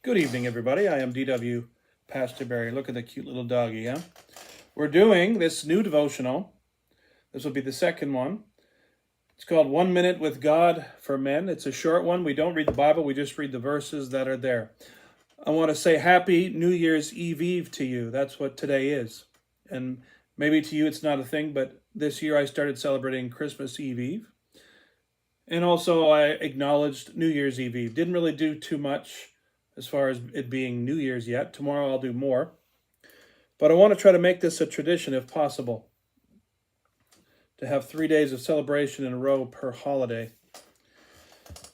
Good evening, everybody. I am DW Pastor Barry. Look at the cute little doggy, huh? We're doing this new devotional. This will be the second one. It's called 1 Minute with God for Men. It's a short one. We don't read the Bible. We just read the verses that are there. I want to say Happy New Year's Eve to you. That's what today is. And maybe to you it's not a thing, but this year I started celebrating Christmas Eve. And also I acknowledged New Year's Eve. Didn't really do too much as far as it being New Year's yet. Tomorrow I'll do more. But I want to try to make this a tradition if possible, to have 3 days of celebration in a row per holiday.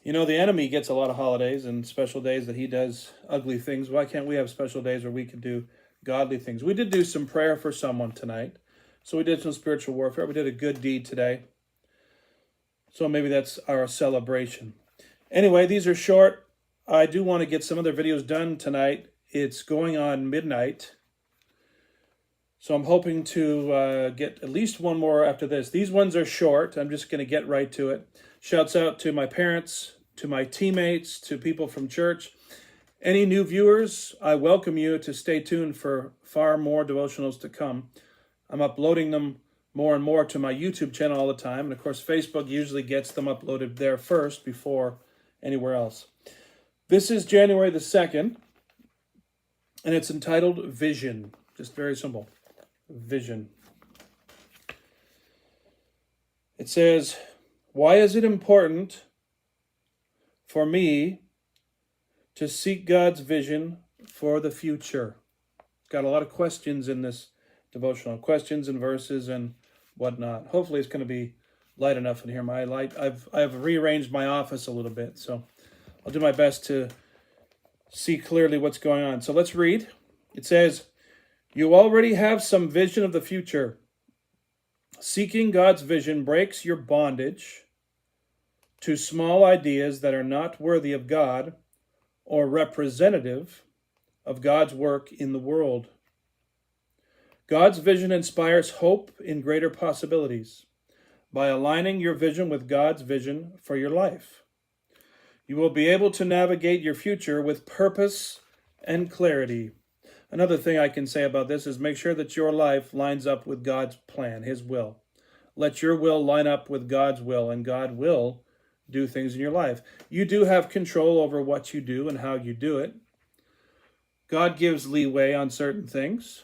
You know, the enemy gets a lot of holidays and special days that he does ugly things. Why can't we have special days where we can do godly things? We did do some prayer for someone tonight. So we did some spiritual warfare. We did a good deed today. So maybe that's our celebration. Anyway, these are short. I do want to get some other videos done tonight. It's going on midnight. So I'm hoping to get at least one more after this. These ones are short. I'm just going to get right to it. Shouts out to my parents, to my teammates, to people from church. Any new viewers, I welcome you to stay tuned for far more devotionals to come. I'm uploading them more and more to my YouTube channel all the time. And of course, Facebook usually gets them uploaded there first before anywhere else. This is January the 2nd, and it's entitled Vision. Just very simple. Vision. It says, why is it important for me to seek God's vision for the future? Got a lot of questions in this devotional, questions and verses and whatnot. Hopefully it's going to be light enough in here. I've rearranged my office a little bit, so I'll do my best to see clearly what's going on. So let's read. It says, you already have some vision of the future. Seeking God's vision breaks your bondage to small ideas that are not worthy of God or representative of God's work in the world. God's vision inspires hope in greater possibilities by aligning your vision with God's vision for your life. You will be able to navigate your future with purpose and clarity. Another thing I can say about this is make sure that your life lines up with God's plan, His will. Let your will line up with God's will, and God will do things in your life. You do have control over what you do and how you do it. God gives leeway on certain things.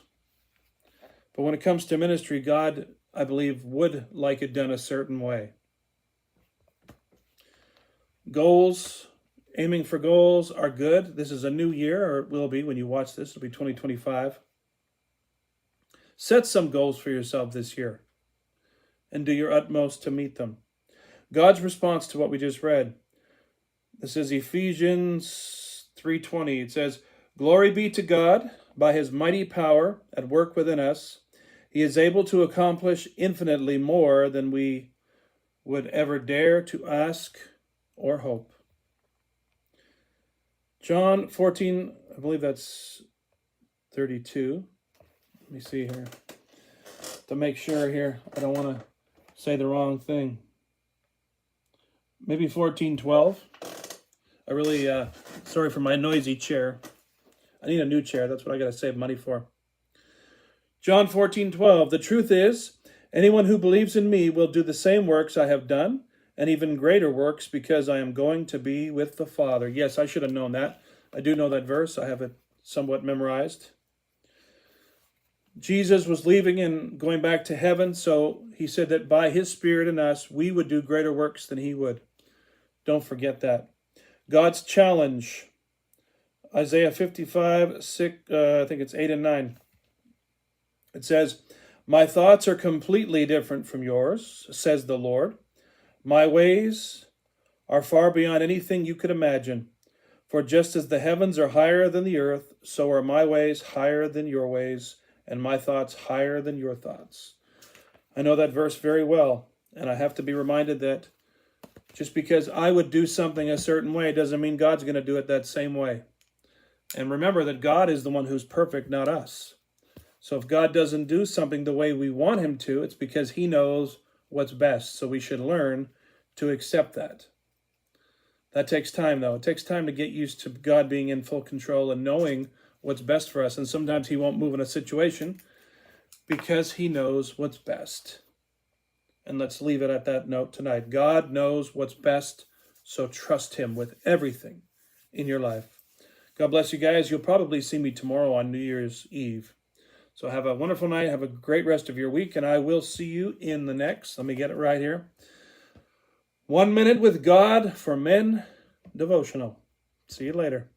But when it comes to ministry, God, I believe, would like it done a certain way. Goals, aiming for goals are good. This is a new year, or it will be when you watch this. It'll be 2025. Set some goals for yourself this year and do your utmost to meet them. God's response to what we just read. This is Ephesians 3:20. It says, glory be to God by His mighty power at work within us. He is able to accomplish infinitely more than we would ever dare to ask or hope. John 14, I believe that's 32. Let me see here. To make sure here, I don't want to say the wrong thing. Maybe 14:12. I really, sorry for my noisy chair. I need a new chair. That's what I got to save money for. John 14:12. The truth is, anyone who believes in me will do the same works I have done, and even greater works, because I am going to be with the Father. Yes, I should have known that. I do know that verse. I have it somewhat memorized. Jesus was leaving and going back to heaven, so he said that by his Spirit in us, we would do greater works than he would. Don't forget that. God's challenge. Isaiah 55, 6, I think it's 8 and 9. It says, my thoughts are completely different from yours, says the Lord. My ways are far beyond anything you could imagine. For just as the heavens are higher than the earth, so are my ways higher than your ways, and my thoughts higher than your thoughts. I know that verse very well, and I have to be reminded that just because I would do something a certain way doesn't mean God's going to do it that same way. And remember that God is the one who's perfect, not us. So if God doesn't do something the way we want him to, it's because he knows what's best. So we should learn to accept that. That takes time, though. It takes time to get used to God being in full control and knowing what's best for us. And sometimes he won't move in a situation because he knows what's best. And let's leave it at that note tonight. God knows what's best, so trust him with everything in your life. God bless you guys. You'll probably see me tomorrow on New Year's Eve. So have a wonderful night. Have a great rest of your week, and I will see you in the next. Let me get it right here. 1 Minute with God for Men Devotional. See you later.